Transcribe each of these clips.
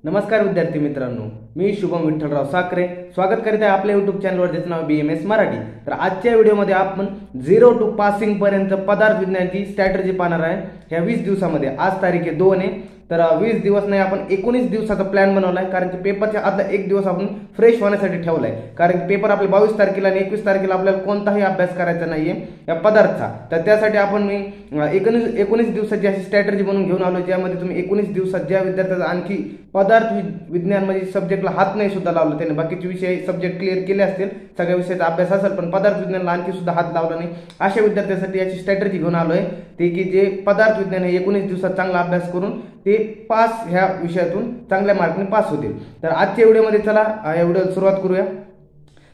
नमस्कार विद्यार्थी मित्रांनो, मी शुभम विठ्ठलराव साखरे स्वागत करीत आहे आपल्या यूट्यूब चॅनलवर, ज्याचं नाव BMS मराठी। तर आजच्या व्हिडिओमध्ये आपण 0 to पासिंग पर्यंत पदार्थ विज्ञानाची स्ट्रॅटेजी पाहणार आहे। ह्या 20 दिवसामध्ये आज तारीख आहे 2 आहे, तर 20 दिवस नाही आपण 19 दिवसाचा प्लॅन बनवलाय, कारण की पेपरच्या आदला एक दिवस आपण फ्रेश होण्यासाठी ठेवलाय। कारण की पेपर आपले 22 तारखेला आणि 21 तारखेला आपल्याला कोणताही अभ्यास करायचा नाहीये या पदार्थाचा। तर त्यासाठी आपण मी 19 दिवसाची अशी स्ट्रॅटेजी बनवून घेऊन आलो, ज्यामध्ये तुम्ही 19 दिवसात ज्या विद्यार्थ्याचा आणखी पदार्थ विज्ञान म्हणजे सब्जेक्टला हात नाही सुद्धा लावला, त्याने बाकीचे विषय सब्जेक्ट क्लिअर केले असतील, सगळ्या विषयाचा अभ्यास असेल, पण पदार्थ विज्ञानाला आणखी सुद्धा हात लावला नाही, अशा विद्यार्थ्यांसाठी याची स्ट्रॅटेजी घेऊन आलोय। ते की जे पदार्थ विज्ञान हे 19 दिवसात चांगला अभ्यास करून ते पास ह्या विषयातून चांगल्या मार्कने पास होतील। तर आजच्या व्हिडिओमध्ये चला या व्हिडिओला सुरुवात करूया।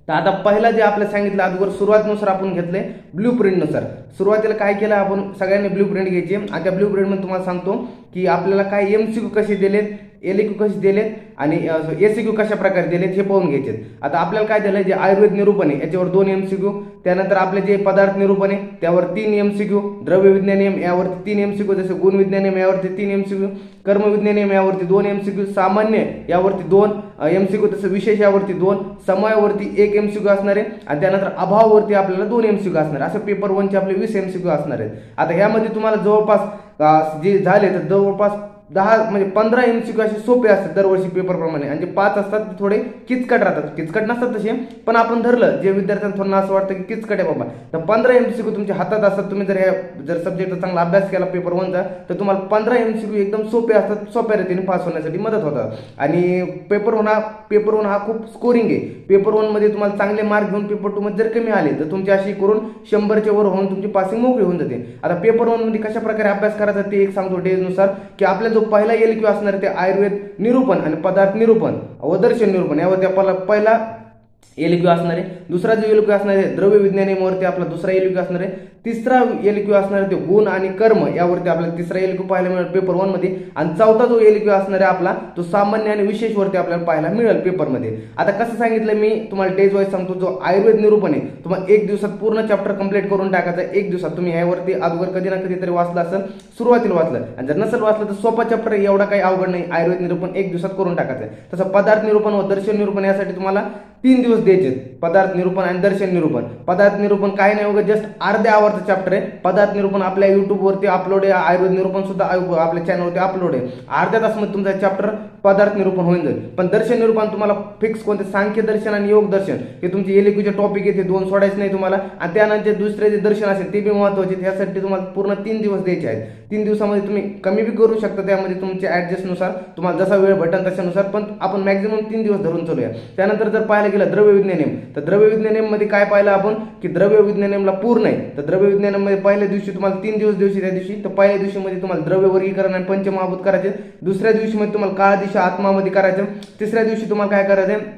तर आता पहिला जे आपल्याला सांगितलं अगोदर सुरुवातीनुसार आपण घेतले ब्लूप्रिंट नुसार। सुरुवातीला काय केलं आपण, सगळ्यांनी ब्लूप्रिंट घ्यायची आणि त्या ब्लूप्रिंट मध्ये तुम्हाला सांगतो की आपल्याला काय MCQ कसे दिलेत, LQ कसे दिलेत आणि SCQ कशा प्रकारे दिलेत हे पाहून घ्यायचे। आता आपल्याला काय दिलं, जे आयुर्वेद निरूपण आहे याच्यावर 2 MCQ, त्यानंतर आपले जे पदार्थ निरूपण आहे त्यावर 3 MCQ, द्रव्य विज्ञान नियम यावरती 3 MCQ, जसे गुण विज्ञान नियम यावरती 3 MCQ, कर्म विज्ञान नियम यावरती 2 MCQ, सामान्य यावरती 2 MCQ, तसं विशेष यावरती 2, समयावरती 1 MCQ असणार आहे आणि त्यानंतर अभावावरती आपल्याला 2 MCQ असणार आहे। असं पेपर 1 चे आपले 20 MCQ असणार आहेत। आता ह्यामध्ये तुम्हाला जवळपास जे झाले तर जवळपास 10 म्हणजे 15 MCQ असे सोपे असतात दरवर्षी पेपर प्रमाणे, आणि जे 5 असतात ते थोडे किचकट राहतात, किचकट नसतात तसे, पण आपण धरलं जे विद्यार्थ्यांना थोडं असं वाटतं की किचकट आहे बाबा, तर 15 MCQ तुमच्या हातात असतात। तुम्ही जर सब्जेक्टचा चांगला अभ्यास केला पेपर 1चा, तर तुम्हाला 15 MCQ एकदम सोपे असतात, सोप्या रीतीने पास होण्यासाठी मदत होतात। आणि पेपर 1 हा खूप स्कोरिंग आहे। पेपर 1 मध्ये तुम्हाला चांगले मार्क घेऊन पेपर 2 मध्ये जर कमी आले तर तुमची अशी करून 100च्या वर होऊन तुमची पासिंग मोकळी होऊन जाते। आता पेपर 1 मध्ये कशा प्रकारे अभ्यास करायचा ते एक सांगतो डेज नुसार, की आपल्या जो पहिला LQ असणार ते आयुर्वेद निरूपण आणि पदार्थ निरूपण व दर्शन निरूपण यावरती आपला पहिला LQ असणार आहे। दुसरा जो LQ असणार आहे द्रव्य विज्ञानावरती आपला दुसरा LQ असणार आहे। तिसरा LQ असणार आहे ते गुण आणि कर्म यावरती आपल्याला तिसरा LQ पाहायला मिळेल पेपर 1 मध्ये, आणि चौथा जो LQ असणार आहे आपला तो सामान्य आणि विशेष वरती आपल्याला पाहायला मिळेल पेपर मध्ये। आता कसं सांगितलं मी तुम्हाला डेज वाईज सांगतो, जो आयुर्वेद निरूपण आहे तुम्हाला 1 दिवसात पूर्ण चॅप्टर कंप्लीट करून टाकायचा। 1 दिवसात तुम्ही यावरती अगोदर कधी ना कधीतरी वाचलं असेल, सुरुवातीला वाचलं, आणि जर नसेल वाचलं तर सोपा चॅप्टर आहे, एवढा काही अवघड नाही। आयुर्वेद निरूपण 1 दिवसात करून टाकायचं। तसं पदार्थ निरूपण व दर्शन निरूपण यासाठी तुम्हाला 3 दिवस द्यायचे। पदार्थ निरूपण आणि दर्शन निरूपण, पदार्थ निरूपण काय नाही वगैरे जस्ट अर्ध्या आवरचं चॅप्टर आहे। पदार्थ निरूपण आपल्या YouTube वरती अपलोड आहे, आयुर्वेद निरूपण सुद्धा आपल्या चॅनलवरती अपलोड आहे। अर्ध्या तासामध्ये तुमचा चॅप्टर पदार्थ निरूपण होऊन जाईल। पण दर्शन निरूपण तुम्हाला फिक्स कोणते सांख्य दर्शन आणि योग दर्शन हे तुमचे LQ चे टॉपिक आहे, ते 2 सोडायचे नाही तुम्हाला, आणि त्यानंतर दुसरे जे दर्शन असेल ते बी महत्त्वाचे, त्यासाठी तुम्हाला पूर्ण 3 दिवस द्यायचे आहेत। 3 दिवसामध्ये तुम्ही कमी बी करू शकता, त्यामध्ये तुमच्या ऍडजस्ट नुसार तुम्हाला जसा वेळ भेटेल तशानुसार, पण आपण मॅक्झिमम 3 दिवस धरून चालूया। त्यानंतर जर पाहायला गेलं द्रव्य विज्ञान नियम, तर द्रव्य विज्ञान नियम मध्ये काय पाहिलं आपण की द्रव्य विज्ञान नियमला पूर्ण आहे। तर द्रव्य विज्ञानामध्ये पहिल्या दिवशी तुम्हाला 3 दिवस दिवशी त्या दिवशी, तर पहिल्या दिवशी मध्ये तुम्हाला द्रव्य वर्गीकरण आणि पंचमहाभूत करायचे, दुसऱ्या दिवशी मध्ये तुम्हाला काळ दिशा आत्मामध्ये करायचं, तिसऱ्या दिवशी तुम्हाला काय करायचं,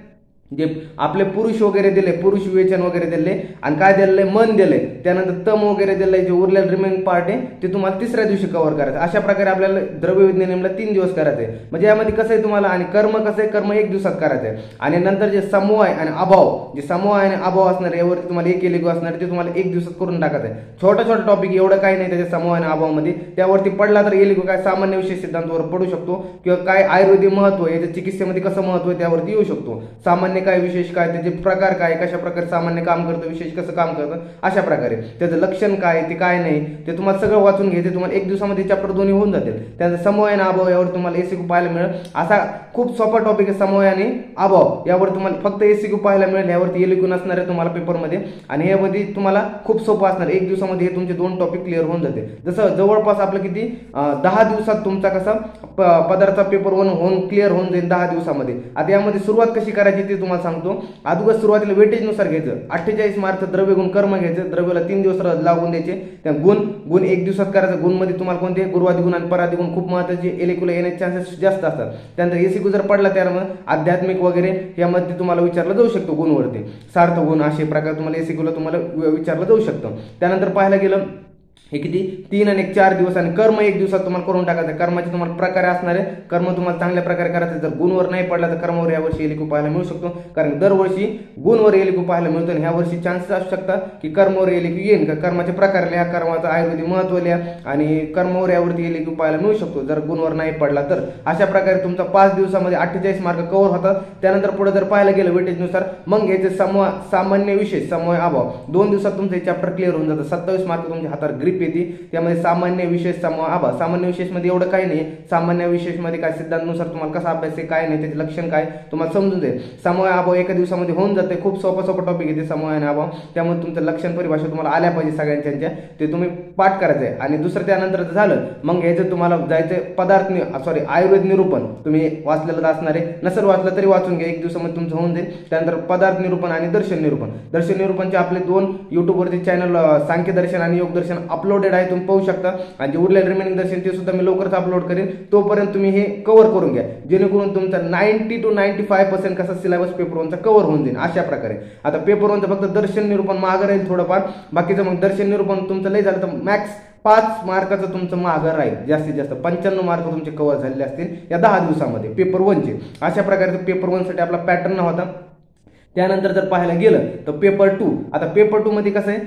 जे आपले पुरुष वगैरे दिले, पुरुष विवेचन वगैरे दिले, आणि काय दिले मन दिले, त्यानंतर तम वगैरे दिले, जे उरलेलं रिमेनिंग पार्ट आहे ते तुम्हाला तिसऱ्या दिवशी कव्हर करायचं। अशा प्रकारे आपल्याला द्रव्य विज्ञानाला 3 दिवस करायचे। म्हणजे यामध्ये कसं आहे तुम्हाला, आणि कर्म कसं आहे, कर्म 1 दिवसात करायचं आहे। आणि नंतर जे समूह आहे आणि अभाव, जे समूह आणि अभाव असणार यावरती तुम्हाला 1 LQ असणार, ते तुम्हाला 1 दिवसात करून टाकायचं आहे। छोटा छोटा टॉपिक, एवढं काही नाही त्याच्या समूह आणि अभावामध्ये, त्यावरती पडला तर LQ काय सामान्य विशेष सिद्धांतावर पडू शकतो, किंवा काय आयुर्वेदिक महत्व याच्या चिकित्सेमध्ये कसं महत्व आहे त्यावरती येऊ शकतो। सामान्य काय, विशेष काय, त्याचे प्रकार काय, कशा प्रकारे सामान्य काम करतं, विशेष कसं काम करतं, अशा प्रकारे त्याचं लक्षण काय, ते काय नाही, ते तुम्हाला सगळं वाचून घ्यायचे। तुम्हाला 1 दिवसामध्ये चॅप्टर 2 होऊन जातील। त्याचा समूह आणि अभाव यावर तुम्हाला SCQ पाहायला मिळेल। असा खूप सोपा टॉपिक आहे समूह आणि अभाव, यावर तुम्हाला फक्त SCQ पाहायला मिळेल, यावरती LQ नसणार आहे तुम्हाला पेपरमध्ये, आणि यामध्ये तुम्हाला खूप सोपं असणार। 1 दिवसामध्ये हे तुमचे 2 टॉपिक क्लिअर होऊन जाते। जसं जवळपास आपलं किती 10 दिवसात तुमचा कसा पदार्थाचा पेपर 1 होऊन क्लिअर होऊन जाईल 10 दिवसामध्ये। आता यामध्ये सुरुवात कशी करायची ते तुम्हाला सांगतो। अगोदर सुरुवातीला वेटेज नुसार घ्यायचं, 48 मार्क द्रव्य गुण कर्म घ्यायचं, द्रव्याला 3 दिवस लागून द्यायचे। त्या गुण 1 दिवसात करायचं। गुण मध्ये तुम्हाला कोणते गुरुवादी गुण आणि परादी गुण खूप महत्त्वाचे, LQ ला येण्याचे चान्सेस जास्त असतात। त्यानंतर SCQ जर पडला त्यामध्ये आध्यात्मिक वगैरे यामध्ये तुम्हाला विचारलं जाऊ शकतो गुणवरती, सार्थ गुण असे प्रकार तुम्हाला SCQ ला तुम्हाला विचारलं जाऊ शकतं। त्यानंतर पाहायला गेलं हे किती 3 आणि 4 दिवस, आणि कर्म 1 दिवसात तुम्हाला करून टाकायचं. कर्माचे तुम्हाला प्रकारे असणार आहे. कर्म तुम्हाला चांगल्या प्रकारे करायचं. जर गुणवर नाही पडला तर कर्मावर यावर्षी एलिक्यू पाहायला मिळू शकतो, कारण दरवर्षी गुणवर एलिक्यू पाहायला मिळतो. आणि ह्या वर्षी चान्सेस असू शकतात की कर्मावर एलिक्यू येईल. का कर्माचे प्रकार लिहा, कर्माचं आयुर्वेदिक महत्व लिहा, आणि कर्मावर यावरती एलिक्यू पाहायला मिळू शकतो जर गुणवर नाही पडला तर. अशा प्रकारे तुमचा 5 दिवसामध्ये 48 मार्क कव्हर होतात. त्यानंतर पुढे जर पाहायला गेलं वेटेजनुसार, मग याचे सामान्य विशेष, समूह अभाव 2 दिवसात तुमचं चॅप्टर क्लिअर होऊन जातं. 27 मार्क तुमच्या हातावर ग्रिप येते. त्यामध्ये सामान्य विशेष, समूह अभाव. सामान्य विशेष मध्ये एवढं काही नाही. सामान्य विशेष मध्ये काय सिद्धांतानुसार तुम्हाला कसा अभ्यास आहे, काय नाही, त्याचे लक्षण काय तुम्हाला समजून जाईल. समूह अभाव एका दिवसामध्ये होऊन जाते. खूप सोपा टॉपिक येते समूह आणि अभाव. त्यामुळे तुमचं लक्षण परिभाषा तुम्हाला आल्या पाहिजे सगळ्यांच्या, ते तुम्ही पाठ करायचं आहे. आणि दुसरं त्यानंतर झालं मग घ्यायचं तुम्हाला जायचं आयुर्वेद निरूपण. तुम्ही वाचलेलं असणार आहे, नसेल वाचलं तरी वाचून घ्या, 1 दिवसामध्ये तुमचं होऊन जाईल. त्यानंतर पदार्थ निरूपण आणि दर्शन निरूपण. दर्शन निरूपणचे आपले 2 युट्यूबवरती चॅनल सांख्य दर्शन आणि योग दर्शन अपलोडेड आहे, तुम्ही पाहू शकता. आणि जे उरलेलं रिमेनिंग दर्शन ते सुद्धा मी लवकरच अपलोड करेन. तोपर्यंत तुम्ही हे कव्हर करून घ्या, जेणेकरून तुमचा 90 to 95% कसा सिलेबस पेपर 1चा कव्हर होऊन जाईल. अशा प्रकारे आता पेपर 1चं फक्त दर्शन निरूपण मागं राहील थोडंफार, बाकीचं मग दर्शन निरूपण तुमचं लय झालं तर मॅक्स 5 मार्काचं तुमचं मागं राहील. जास्तीत जास्त 95 मार्क तुमचे कव्हर झालेले असतील या 10 दिवसामध्ये पेपर 1चे. अशा प्रकारे पेपर 1 साठी आपला पॅटर्न होता. त्यानंतर जर पाहायला गेलं तर पेपर 2. आता पेपर 2 मध्ये कसं आहे,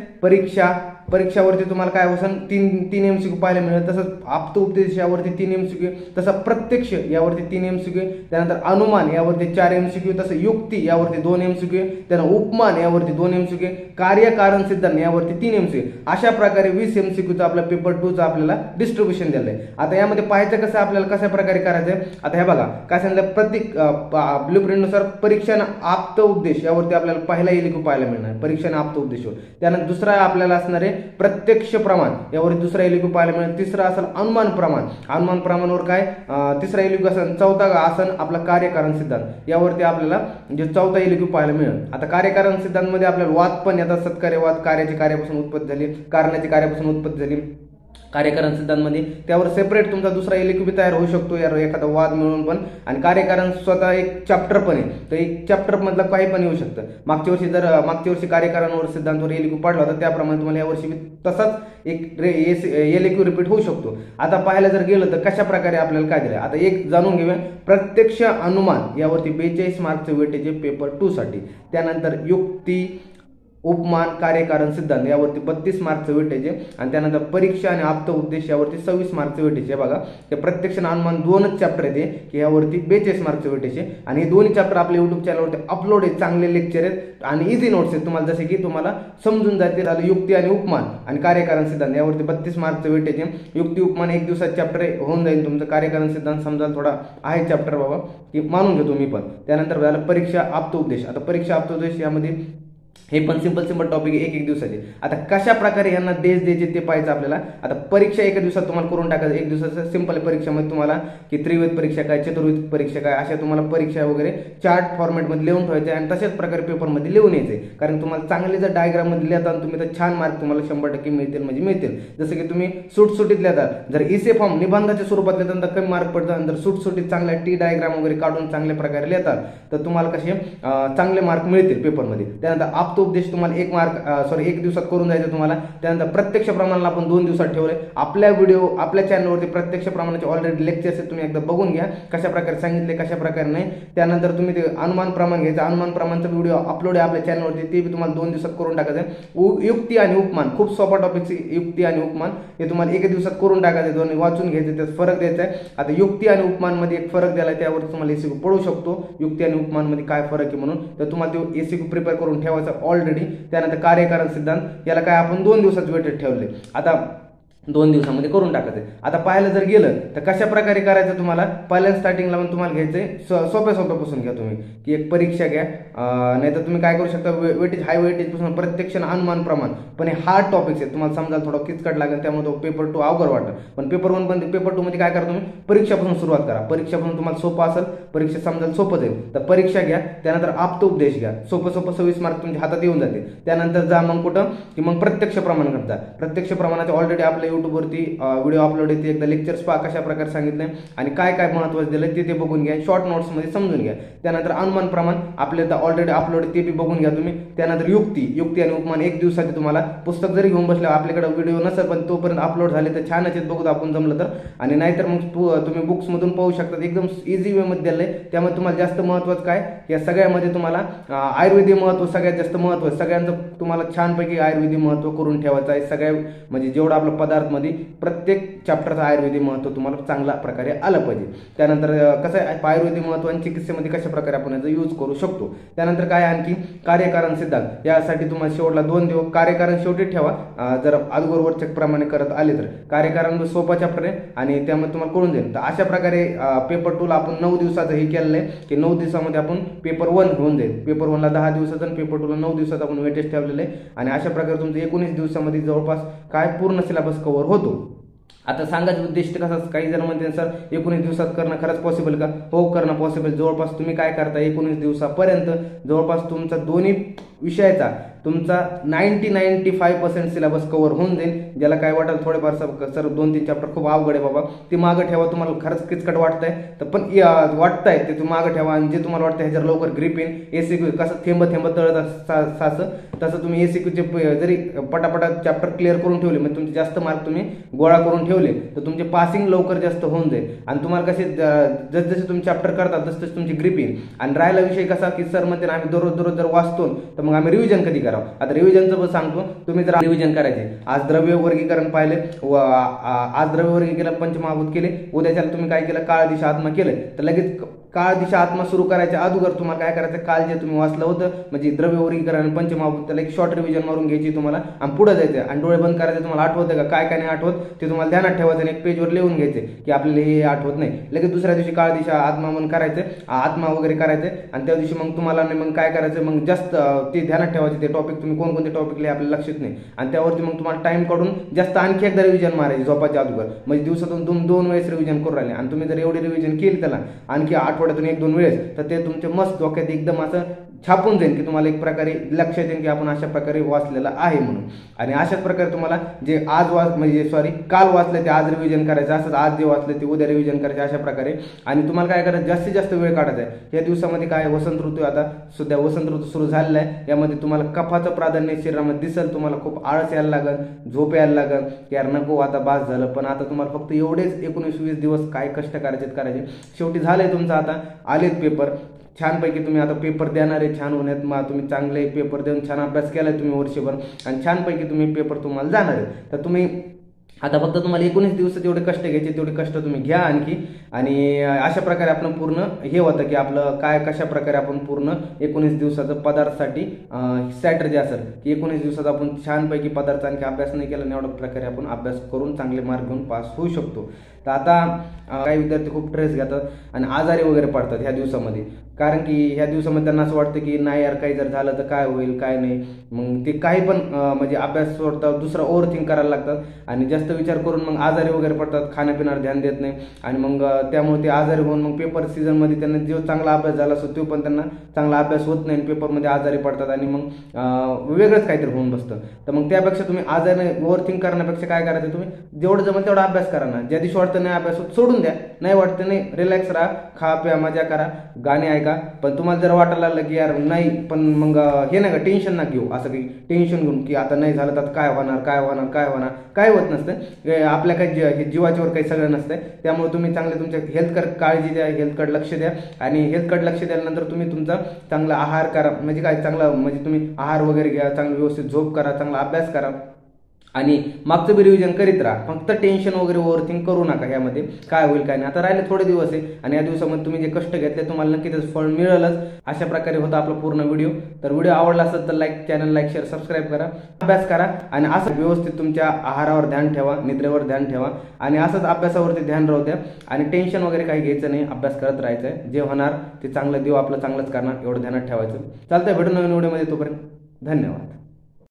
परीक्षावरती तुम्हाला काय होतं, तीन MCQ पाहायला मिळेल. तसंच आप्त उपदेश यावरती 3 MCQ, तसं प्रत्यक्ष यावरती 3 MCQ, त्यानंतर अनुमान यावरती 4 MCQ, तसं युक्ती यावरती 2 MCQ, त्यानंतर उपमान यावरती 2 MCQ, कार्यकारण सिद्धांत यावरती 3 MCQ. अशा प्रकारे 20 MCQचं आपलं पेपर 2चं आपल्याला डिस्ट्रीब्युशन दिलंय. आता यामध्ये पाहायचं कसं आपल्याला कशा प्रकारे करायचंय. आता हे बघा काय सांगितलं, प्रत्येक ब्लूप्रिंटनुसार परीक्षानं आप्त उपदेश यावरती आपल्याला पहिला एलिक्यू पाहायला मिळणार, परीक्षानं आप्त उपदेशावर. त्यानंतर दुसरा आपल्याला असणार आहे प्रत्यक्ष प्रमाण, यावर दुसरा एलिक्यू पाहायला मिळेल. तिसरा असेल अनुमान प्रमाण. अनुमान प्रमाणावर काय तिसरा एलिक्यू असेल. चौथा असेल आपला कार्यकारण सिद्धांत, यावरती आपल्याला जे चौथा एलिक्यू पाहायला मिळेल. आता कार्यकारण सिद्धांत मध्ये आपल्याला वाद पण येतात. सत्कार्यवाद, कार्याची कार्यापासून उत्पत्ती झाली, कारणाची कार्यापासून उत्पत्ती झाली. कार्यकारण सिद्धांतमध्ये त्यावर सेपरेट तुमचा दुसरा एलिक्यू बी तयार होऊ शकतो यार, एखादा वाद मिळून पण. आणि कार्यकारण स्वतः एक चॅप्टर पण आहे, तर एक चॅप्टर मधलं काही पण येऊ शकतं. मागच्या वर्षी कार्यकारांवर सिद्धांतवर एलिक्यू पडला होता, त्याप्रमाणे तुम्हाला यावर्षी तसाच एक एलिक्यू रिपीट होऊ शकतो. आता पाहायला जर गेलं तर कशा प्रकारे आपल्याला काय दिलं, आता एक जाणून घेऊया. प्रत्यक्ष अनुमान यावरती 42 मार्कचं वेटेज आहे पेपर 2 साठी. त्यानंतर युक्ती, उपमान, कार्यकारण सिद्धांत यावरती 32 मार्कचं वेटेज आहे. आणि त्यानंतर परीक्षा आणि आप्त उपदेश यावरती 26 मार्कचं वेटेज आहे. बघा ते प्रत्यक्ष अनुमान 2च चॅप्टर येते की यावरती 42 मार्कचं वेटेज आहे. आणि हे दोन्ही चॅप्टर आपल्या युट्यूब चॅनलवरती अपलोड आहेत. चांगले लेक्चर आहेत आणि इझी नोट्स आहेत तुम्हाला, जसे की तुम्हाला समजून जाते. झालं युक्ती आणि उपमान आणि कार्यकारण सिद्धांत यावरती 32 मार्कचं वेटेज आहे. युक्ती उपमान 1 दिवसात चॅप्टर होऊन जाईल तुमचं. कार्यकारण सिद्धांत समजा थोडा आहे चॅप्टर बाबा, की मानून घेतो मी पण. त्यानंतर झालं परीक्षा आप्त उपदेश. आता परीक्षा आप्त उपदेश यामध्ये हे पण सिंपल टॉपिक आहे, 1 दिवसाचे. आता कशा प्रकारे यांना देश द्यायचे ते पाहायचं आपल्याला. आता परीक्षा 1 दिवसात तुम्हाला करून टाकायचं. 1 दिवसाचं सिंपल परीक्षामध्ये तुम्हाला की त्रिवेद परीक्षा काय, चतुर्वेद परीक्षा काय, अशा तुम्हाला परीक्षा वगैरे चार्ट फॉर्मॅटमध्ये लिहून ठेवायचे आणि तशाच प्रकारे पेपरमध्ये लिहून यायचे. कारण तुम्हाला चांगले जर डायग्राममध्ये लिहिता तुम्ही तर छान मार्क तुम्हाला 100% मिळतील, म्हणजे मिळतील. जसं की तुम्ही सुटसुटीत लिहिता, जर इसे फॉर्म निबंधाच्या स्वरूपात लिहिता तर कमी मार्क पडतात. आणि जर सुटसुटीत चांगल्या टी डायग्राम वगैरे काढून चांगल्या प्रकारे लिहितात तर तुम्हाला कसे चांगले मार्क मिळतील पेपरमध्ये. त्यानंतर आप्त उपदेश तुम्हाला 1 दिवसात करून जायचं तुम्हाला. त्यानंतर प्रत्यक्ष प्रमाणाला आपण 2 दिवसात ठेवले. आपल्या चॅनलवरती प्रत्यक्ष प्रमाणाचे ऑलरेडी लेक्चर्स आहेत, तुम्ही एकदा बघून घ्या कशा प्रकारे सांगितले, कशा प्रकारे नाही. त्यानंतर तुम्ही ते अनुमान प्रमाण घ्यायचं. अनुमान प्रमाणचा व्हिडिओ अपलोड आहे आपल्या चॅनलवरती, ते बी तुम्हाला 2 दिवसात करून टाकायचं. युक्ती आणि उपमान खूप सोपा टॉपिक, युक्ती आणि उपमान हे तुम्हाला 1 दिवसात करून टाकायचं. दोन्ही वाचून घ्यायचं, त्यात फरक द्यायचा आहे. आता युक्ती आणि उपमान मध्ये एक फरक द्यायला, त्यावर तुम्हाला एसीक्यू पडू शकतो युक्ती आणि उपमान मध्ये काय फरक आहे म्हणून. तर तुम्हाला तो एसीक्यू प्रिपेअर करून ठेवायचा ऑलरेडी. त्यानंतर कार्यकारण सिद्धांत याला काय आपण 2 दिवसात वेटेड ठेवले. आता 2 दिवसामध्ये करून टाकायचं. आता पाहायला जर गेलं तर कशा प्रकारे करायचं तुम्हाला. पहिल्या स्टार्टिंगला पण तुम्हाला घ्यायचंय सोप्यापासून घ्या तुम्ही, की एक परीक्षा घ्या. नाहीतर तुम्ही काय करू शकता, वेटेज हाय वेटेज पासून प्रत्यक्ष अनुमान प्रमाण. पण हे हार्ड टॉपिक्स आहेत, तुम्हाला समजायला थोडं किचकट लागेल, त्यामुळे तो पेपर 2 अवघड वाटतं. पण पेपर 1 पण पेपर 2 मध्ये काय करा तुम्ही, परीक्षापासून सुरुवात करा. परीक्षापासून तुम्हाला सोपं असेल, परीक्षा समजायला सोपं जाईल. तर परीक्षा घ्या, त्यानंतर आप्त उपदेश घ्या. सोपं 26 मार्क तुमच्या हातात येऊन जाते. त्यानंतर जा मग कुठं, की मग प्रत्यक्ष प्रमाण करता. प्रत्यक्ष प्रमाणाचे ऑलरेडी आपल्या यूट्यूबवरती व्हिडिओ अपलोड आहे, एकदा लेक्चर्स पहा कशा प्रकारे सांगितलंय आणि काय काय महत्त्वाचं दिलं ते बघून घ्या, शॉर्ट नोट्समध्ये समजून घ्या. त्यानंतर अनुमान प्रमाण आपले तर ऑलरेडी अपलोड ते बी बघून घ्या तुम्ही. त्यानंतर युक्ती आणि उपमान 1 दिवसाची तुम्हाला पुस्तक जरी घेऊन बसले, आपल्याकडे व्हिडिओ नसेल पण तोपर्यंत अपलोड झाले तर छानच आहेत, बघू आपण जमलं तर. आणि नाहीतर मग तुम्ही बुक्समधून पाहू शकता, एकदम इझी वेमध्ये दिलं आहे. त्यामुळे तुम्हाला जास्त महत्त्वाचं काय, या सगळ्यामध्ये तुम्हाला आयुर्वेदिक महत्त्व सगळ्यात जास्त महत्त्व आहे. सगळ्यांचं तुम्हाला छानपैकी आयुर्वेदिक महत्त्व करून ठेवायचं आहे. सगळ्या म्हणजे जेवढं आपलं पदार्थमध्ये प्रत्येक चॅप्टरचं आयुर्वेदिक महत्त्व तुम्हाला चांगल्या प्रकारे आलं पाहिजे. त्यानंतर कसं आहे, आयुर्वेदिक महत्त्व आणि चिकित्सेमध्ये कशा प्रकारे आपण याचा यूज करू शकतो. त्यानंतर काय आणखी कार्यकारण सिद्धांत, यासाठी तुम्हाला शेवटला 2 दिवस कार्यकारण शेवटी ठेवा. जर अगोदरवरच्या प्रमाणे करत आले तर कार्यकारण सोपा चॅप्टर आहे आणि त्यामध्ये तुम्हाला कळून जाईल. तर अशा प्रकारे पेपर 2 ला आपण 9 दिवसाचं हे केलेलं आहे की 9 दिवसामध्ये आपण पेपर 1 होऊन जाईल. पेपर 1 ला 10 दिवसाचं आणि पेपर 2 ला 9 दिवसाचं आपण वेटेज ठेवलेलं आहे. आणि अशा प्रकारे तुमचं 19 दिवसामध्ये जवळपास काय पूर्ण सिलेबस कव्हर होतो. आता सांगायचं उद्दिष्ट कसं, काही जण म्हणते सर 19 दिवसात करणं खरंच पॉसिबल का? हो, करणं पॉसिबल. जवळपास तुम्ही काय करता, 19 दिवसापर्यंत जवळपास तुमचा दोन्ही विषयाचा तुमचा 90-95% सिलेबस कव्हर होऊन जाईल. ज्याला काय वाटेल थोडेफार सर 2-3 चॅप्टर खूप अवघड आहे बाबा, ते मागं ठेवा. तुम्हाला खरंच किचकट वाटतंय तर पण वाटतंय ते तुम्ही मागं ठेवा. आणि जे तुम्हाला वाटतं ह्याच्यावर लवकर ग्रिप येईल, एसीक्यू कसं थेंब तळत साचं तसं तुम्ही एसीक्यूचे जरी पटापटा चॅप्टर क्लिअर करून ठेवले, म्हणजे तुमचे जास्त मार्क तुम्ही गोळा करून ठेवले तर तुमचे पासिंग लवकर जास्त होऊन जाईल. आणि तुम्हाला कसे जसजसे तुम्ही चॅप्टर करतात तसतसे तुमची ग्रिप येईल. आणि राहिला विषय कसा की सर म्हणते आम्ही दररोज जर वाचतो तर मग आम्ही रिव्हिजन कधी करावं. आता रिव्हिजनचं पण सांगतो, तुम्ही जर रिव्हिजन करायचे, आज द्रव्य वर्गीकरण पाहिले, आज द्रव्य वर्गीकरण पंचमहाभूत केले, उद्याच्याला तुम्ही काय केलं, काळ दिशा आत्मा केलं, तर लगेच काळ दिशा आत्मा सुरू करायच्या अगोदर तुम्हाला काय करायचं, काल जे तुम्ही वाचलं होतं म्हणजे द्रव्य वर्गीकरण पंचमहाभूत त्याला एक शॉर्ट रिव्हिजन मारून घ्यायची तुम्हाला आणि पुढे जायचं आणि डोळे बंद करायचे. तुम्हाला आठवतं का काय काय नाही आठवत ते तुम्हाला ध्यानात ठेवायचं आणि एक पेजवर लिहून घ्यायचे की आपल्याला हे आठवत नाही. लगेच दुसऱ्या दिवशी काळ दिशा आत्मा म्हणून करायचं, आत्मा वगैरे करायचं आणि त्या दिवशी मग तुम्हाला मग काय करायचं, मग जास्त ते ध्यानात ठेवायचे ते टॉपिक, तुम्ही कोणकोणते टॉपिक लिहिले आपल्याला लक्षात नाही. आणि त्यावरती मग तुम्हाला टाइम काढून जास्त आणखी एकदा रिव्हिजन मारायची झोपाच्या अगोदर, म्हणजे दिवसातून 2 वेळेस रिव्हिजन करून राहिले. आणि तुम्ही जर एवढी रिव्हिजन केली त्याला आणखी आठवड्यातून 1-2 वेळेस तर ते तुमचे मस्त डोक्यात एकदम असं छापून जाईल की तुम्हाला एक प्रकारे लक्षात येईल की आपण अशा प्रकारे वाचलेलं आहे म्हणून. आणि अशाच प्रकारे तुम्हाला जे आज काल वाचलं ते आज रिव्हिजन करायचं, असं आज जे वाचलं ते उद्या रिव्हिजन करायचं अशा प्रकारे. आणि तुम्हाला काय करायचं, जास्तीत जास्त वेळ काढायचा आहे. या दिवसामध्ये काय वसंत ऋतू, आता सध्या वसंत ऋतू सुरू झालेला आहे, यामध्ये तुम्हाला कफाचं प्राधान्य शरीरामध्ये दिसेल. तुम्हाला खूप आळस यायला लागेल, झोप यायला लागेल, यार नको आता बास झालं. पण आता तुम्हाला फक्त एवढेच 19-20 दिवस काय कष्ट करायचे. शेवटी झालंय तुमचं, आता आलेत पेपर छानपैकी. तुम्ही आता पेपर देणार आहे, छान होण्यात मग तुम्ही चांगले पेपर देऊन छान अभ्यास केलाय तुम्ही वर्षभर आणि छानपैकी तुम्ही पेपर तुम्हाला जाणार आहे. तर तुम्ही आता फक्त तुम्हाला 19 दिवस जेवढे कष्ट घ्यायचे तेवढे कष्ट तुम्ही घ्या आणखी. आणि अशा प्रकारे आपण पूर्ण हे होतं की आपलं काय कशा प्रकारे आपण पूर्ण 19 दिवसाचं पदार्थासाठी स्ट्रॅटर्जी असेल की 19 दिवसात आपण छानपैकी पदार्थ आणखी अभ्यास नाही केला, एवढ्या प्रकारे आपण अभ्यास करून चांगले मार्क घेऊन पास होऊ शकतो. तर आता काही विद्यार्थी खूप स्ट्रेस घेतात आणि आजारी वगैरे पडतात ह्या दिवसामध्ये, कारण की ह्या दिवसामध्ये त्यांना असं वाटतं की नाही यार काही जर झालं तर काय होईल काय नाही. मग ते काही पण म्हणजे अभ्यास सोडतात, दुसरा ओव्हरथिंक करायला लागतात आणि जास्त विचार करून मग आजारी वगैरे पडतात, खाण्यापिण्यावर ध्यान देत नाही. आणि मग त्यामुळे ते आजारी होऊन मग पेपर सीझनमध्ये त्यांना जो चांगला अभ्यास झाला असतो तो पण त्यांना चांगला अभ्यास होत नाही, पेपरमध्ये आजारी पडतात आणि मग वेगळंच काहीतरी होऊन बसतं. तर मग त्यापेक्षा तुम्ही आजारी ओव्हरथिंक करण्यापेक्षा काय करायचं, तुम्ही जेवढं जमेल तेवढा अभ्यास करा ना. ज्या दिवशी वाटतं नाही अभ्यास होत सोडून द्या, नाही वाटतं नाही रिलॅक्स राहा, खा प्या मजा करा, गाणे ऐका. पण तुम्हाला जर वाटायला लागलं की यार नाही, पण मग हे नाही का टेन्शन ना घेऊ, असं काही टेन्शन घेऊन की आता नाही झालं तर काय होणार, काय होत नसतं. आपल्या काही जीवाच्यावर काही सगळं नसतं. त्यामुळे तुम्ही चांगले तुमच्या हेल्थकडे काळजी द्या, हेल्थकडे लक्ष द्या. आणि हेल्थकडे लक्ष द्याल्यानंतर तुम्ही तुमचा चांगला आहार करा, म्हणजे काय चांगला म्हणजे तुम्ही आहार वगैरे घ्या, चांगलं व्यवस्थित झोप करा, चांगला अभ्यास करा आणि मागचं बी रिव्हिजन करीत राहा. फक्त टेन्शन वगैरे ओव्हरथिंक करू नका. यामध्ये काय होईल काय नाही, आता राहिले थोडे दिवस आहे आणि या दिवसामध्ये तुम्ही जे कष्ट घेतले तुम्हाला नक्की त्याचं फळ मिळेलच. अशा प्रकारे होता आपला पूर्ण व्हिडिओ. तर व्हिडिओ आवडला असेल तर चॅनल लाईक शेअर सबस्क्राईब करा, अभ्यास करा आणि असं व्यवस्थित तुमच्या आहारावर ध्यान ठेवा, निद्रेवर ध्यान ठेवा आणि असंच अभ्यासावरती ध्यान राहू द्या. आणि टेन्शन वगैरे काही घ्यायचं नाही, अभ्यास करत राहायचं आहे. जे होणार ते चांगलं देव आपलं चांगलंच करणार, एवढं ध्यानात ठेवायचं. चालतंय, भेटू नवीन व्हिडिओमध्ये, तोपर्यंत धन्यवाद.